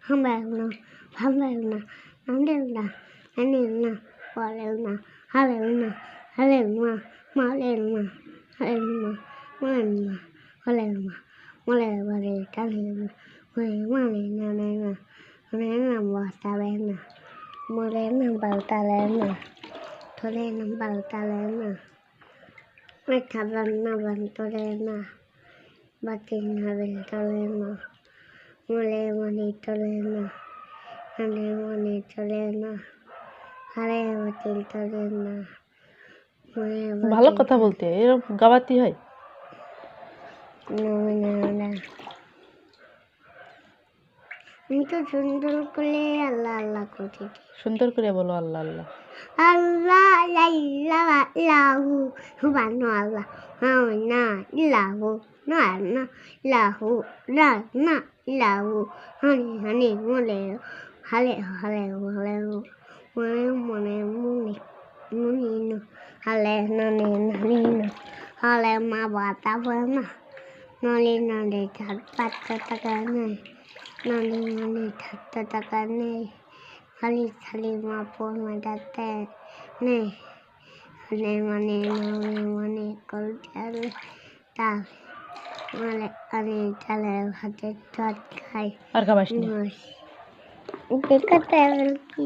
hambalna, hambalna, andelna, anilna, walelna, halelna, halelna, malelna, halelna, malelna, halelna, malelna, talelna, malelna, nalelna, nalelna, wasalelna, malelna, baltalelna, tolelna, baltalelna, metabalna, baltalelna, batilna, baltalelna, mole tolelna, hale tolelna, hale tolelna, ভালো কথা বলতে এরকম গাওয়াতে হয়। আমি তো সুন্দর করে আল্লাহ আল্লাহ করছি। সুন্দর করে বলো আল্লাহ আল্লাহ। আল্লাহ আল্লাহ লাহু সুবহান আল্লাহ না লাহু না না লাহু না না লাহু হানি হানি মলে হালে হালে হালে মনে মনে মুনি মুনি না হালে নানি নানি না হালে মা বাতা না নালি নালি চার পাঁচশো টাকা নেই নানি নানি 700 টাকা নেই খালি খালি মা ফোন মাটাতে নেই মানে মানে কলচারে তাল মানে আমি চালে ভাতে ভাত খাই আর খাবাস না। দেখতে কি